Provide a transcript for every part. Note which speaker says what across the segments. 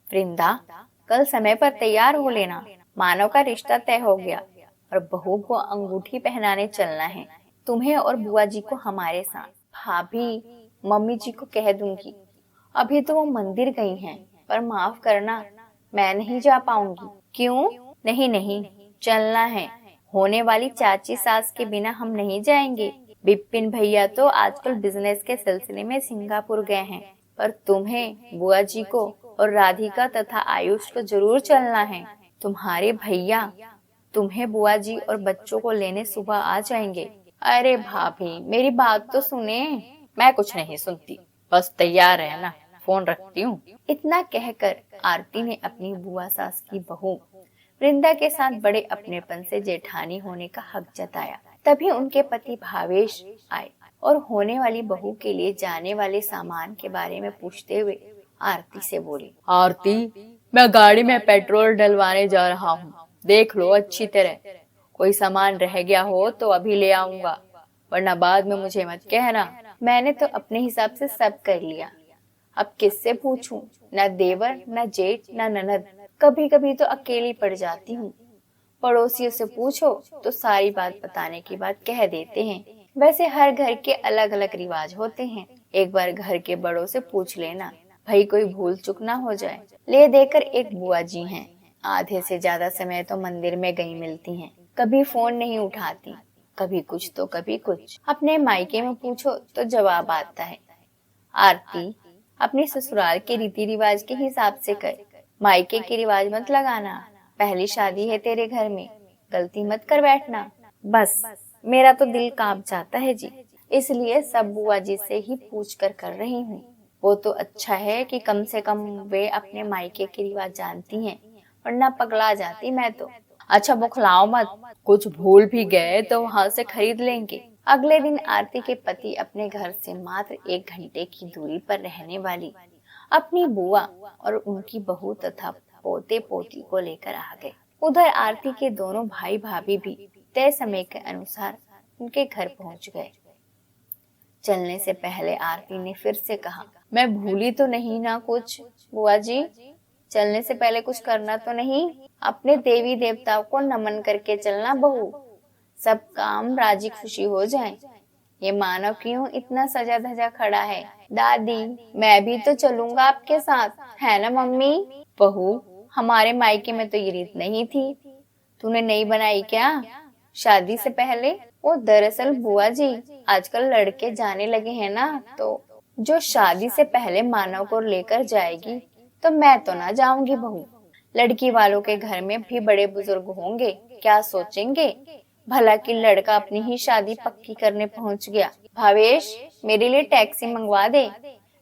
Speaker 1: वृंदा, कल समय पर तैयार हो लेना। मानव का रिश्ता तय हो गया और बहू को अंगूठी पहनाने चलना है। तुम्हें और बुआ जी को हमारे साथ। भाभी, मम्मी जी को कह दूंगी। अभी तो वो मंदिर गई हैं, पर माफ करना, मैं नहीं जा पाऊंगी। क्यों? नहीं नहीं, चलना है। होने वाली चाची सास के बिना हम नहीं जाएंगे। बिपिन भैया तो आजकल बिजनेस के सिलसिले में सिंगापुर गए हैं, पर तुम्हें, बुआ जी को और राधिका तथा आयुष को जरूर चलना है। तुम्हारे भैया तुम्हें, बुआ जी और बच्चों को लेने सुबह आ जाएंगे। अरे भाभी, मेरी बात तो सुने। मैं कुछ नहीं सुनती, बस तैयार रहना, फोन रखती हूँ। इतना कहकर आरती ने अपनी बुआ सास की बहू वृंदा के साथ बड़े अपनेपन से जेठानी होने का हक जताया। तभी उनके पति भावेश आए और होने वाली बहू के लिए जाने वाले सामान के बारे में पूछते हुए आरती से बोली, आरती, मैं गाड़ी में पेट्रोल डलवाने जा रहा हूँ। देख लो अच्छी तरह, कोई सामान रह गया हो तो अभी ले आऊंगा, वरना बाद में मुझे मत कहना। मैंने तो अपने हिसाब से सब कर लिया, अब किससे पूछूं? न देवर, न जेठ, न ननद। कभी कभी तो अकेली पड़ जाती हूँ। पड़ोसियों से पूछो तो सारी बात बताने की बात कह देते हैं। वैसे हर घर के अलग अलग रिवाज होते हैं। एक बार घर के बड़ों से पूछ लेना, भाई कोई भूल चूक ना हो जाए। ले देकर एक बुआ जी हैं, आधे से ज्यादा समय तो मंदिर में गई मिलती हैं। कभी फोन नहीं उठाती, कभी कुछ तो कभी कुछ। अपने मायके में पूछो तो जवाब आता है, आरती, अपने ससुराल के रीति रिवाज के हिसाब से कर, मायके के रिवाज मत लगाना। पहली शादी है तेरे घर में, गलती मत कर बैठना। बस, मेरा तो दिल कांप जाता है जी, इसलिए सब बुआ जी से ही पूछ कर रही हूँ। वो तो अच्छा है कि कम से कम वे अपने मायके के रिवाज जानती हैं, वरना पगला जाती मैं तो। अच्छा बौखलाओ मत, कुछ भूल भी गए तो वहाँ से खरीद लेंगे। अगले दिन आरती के पति अपने घर से मात्र 1 घंटे की दूरी पर रहने वाली अपनी बुआ और उनकी बहू तथा पोते पोती को लेकर आ गए। उधर आरती के दोनों भाई भाभी भी तय समय के अनुसार उनके घर पहुंच गए। चलने से पहले आरती ने फिर से कहा, मैं भूली तो नहीं ना कुछ? बुआ जी, चलने से पहले कुछ करना तो नहीं? अपने देवी देवताओं को नमन करके चलना बहू, सब काम राजी खुशी हो जाए। ये मानव क्यों इतना सजा धजा खड़ा है? दादी, मैं भी तो चलूंगा आपके साथ, है ना मम्मी? बहू, हमारे मायके में तो ये रीत नहीं थी, तूने नहीं बनाई क्या शादी से पहले? वो दरअसल बुआ जी, आजकल लड़के जाने लगे हैं ना, तो जो शादी से पहले मानव को लेकर जाएगी तो मैं तो ना जाऊंगी बहू। लड़की वालों के घर में भी बड़े बुजुर्ग होंगे, क्या सोचेंगे भला कि लड़का अपनी ही शादी पक्की करने पहुंच गया। भावेश, मेरे लिए टैक्सी मंगवा दे,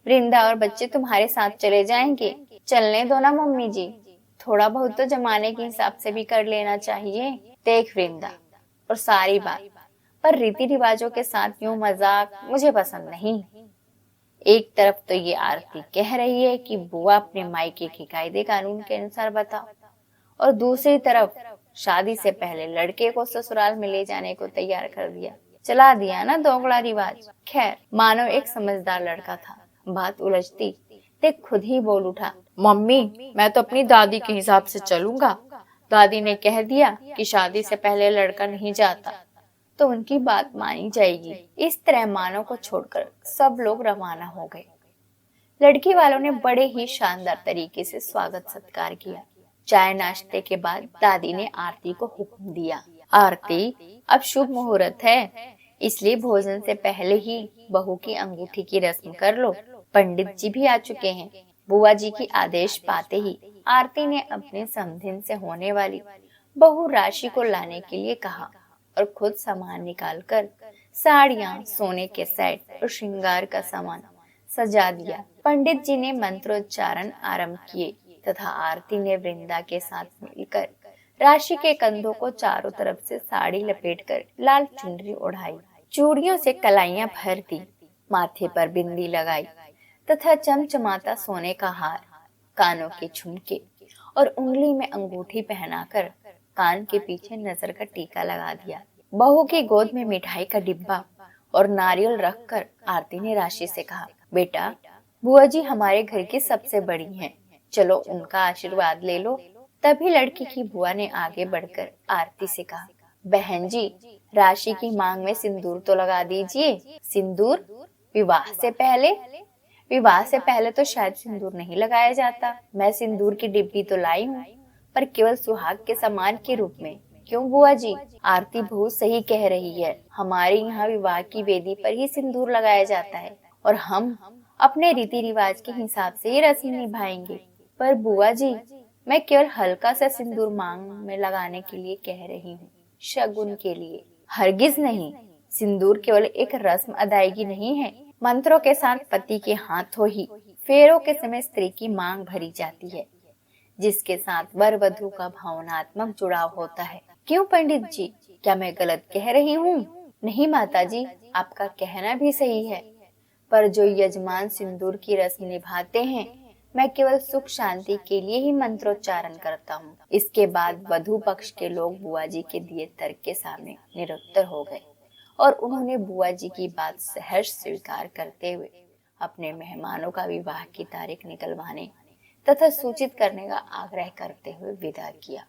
Speaker 1: वृंदा और बच्चे तुम्हारे साथ चले जाएंगे। चलने दो ना मम्मी जी, थोड़ा बहुत तो जमाने के हिसाब से भी कर लेना चाहिए। देख वृंदा, और सारी बात, पर रीति रिवाजों के साथ यूं मजाक मुझे पसंद नहीं। एक तरफ तो ये आरती कह रही है कि बुआ अपने मायके के कायदे कानून के अनुसार बताओ, और दूसरी तरफ शादी से पहले लड़के को ससुराल में ले जाने को तैयार कर दिया। चला दिया ना दोगला रिवाज। खैर, मानव एक समझदार लड़का था, बात उलझती ते खुद ही बोल उठा, मम्मी, मैं तो अपनी दादी के हिसाब से चलूंगा। दादी ने कह दिया कि शादी से पहले लड़का नहीं जाता, तो उनकी बात मानी जाएगी। इस तरह मानव को छोड़कर सब लोग रवाना हो गए। लड़की वालों ने बड़े ही शानदार तरीके से स्वागत सत्कार किया। चाय नाश्ते के बाद दादी ने आरती को हुक्म दिया, आरती, अब शुभ मुहूर्त है, इसलिए भोजन से पहले ही बहू की अंगूठी की रस्म कर लो। पंडित जी भी आ चुके हैं। बुआ जी की आदेश पाते ही आरती ने अपने समधिन से होने वाली बहू राशि को लाने के लिए कहा और खुद सामान निकालकर साड़ियाँ, सोने के सेट और श्रृंगार का सामान सजा दिया। पंडित जी ने मंत्रोच्चारण आरंभ किए तथा आरती ने वृंदा के साथ मिलकर राशि के कंधों को चारों तरफ से साड़ी लपेटकर लाल चुनरी ओढ़ाई, चूड़ियों से कलाइयां भर दी, माथे पर बिंदी लगाई तथा चमचमाता सोने का हार, कानों के झुमके और उंगली में अंगूठी पहनाकर कान के पीछे नजर का टीका लगा दिया। बहू की गोद में मिठाई का डिब्बा और नारियल रखकर आरती ने राशि से कहा, बेटा, बुआ जी हमारे घर की सबसे बड़ी हैं, चलो उनका आशीर्वाद ले लो। तभी लड़की की बुआ ने आगे बढ़कर आरती से कहा, बहन जी, राशि की मांग में सिंदूर तो लगा दीजिए। सिंदूर? विवाह से पहले? विवाह से पहले तो शायद सिंदूर नहीं लगाया जाता। मैं सिंदूर की डिब्बी तो लाई हूँ, पर केवल सुहाग के सम्मान के रूप में। क्यों बुआ जी? आरती बहुत सही कह रही है। हमारे यहाँ विवाह की वेदी पर ही सिंदूर लगाया जाता है और हम अपने रीति रिवाज के हिसाब से ही रस्म निभाएंगे। पर बुआ जी, मैं केवल हल्का सा सिंदूर मांग में लगाने के लिए कह रही हूँ, शगुन के लिए। हरगिज नहीं। सिंदूर केवल एक रस्म अदायगी नहीं है। मंत्रों के साथ पति के हाथों ही फेरों के समय स्त्री की मांग भरी जाती है, जिसके साथ वर वधू का भावनात्मक जुड़ाव होता है। क्यों पंडित जी, क्या मैं गलत कह रही हूँ? नहीं माता जी, आपका कहना भी सही है, पर जो यजमान सिंदूर की रस्म निभाते हैं, मैं केवल सुख शांति के लिए ही मंत्रोच्चारण करता हूँ। इसके बाद वधू पक्ष के लोग बुआ जी के दिए तर्क के सामने निरुत्तर हो गए और उन्होंने बुआ जी की बात सहर्ष स्वीकार करते हुए अपने मेहमानों का विवाह की तारीख निकलवाने तथा सूचित करने का आग्रह करते हुए विदा किया।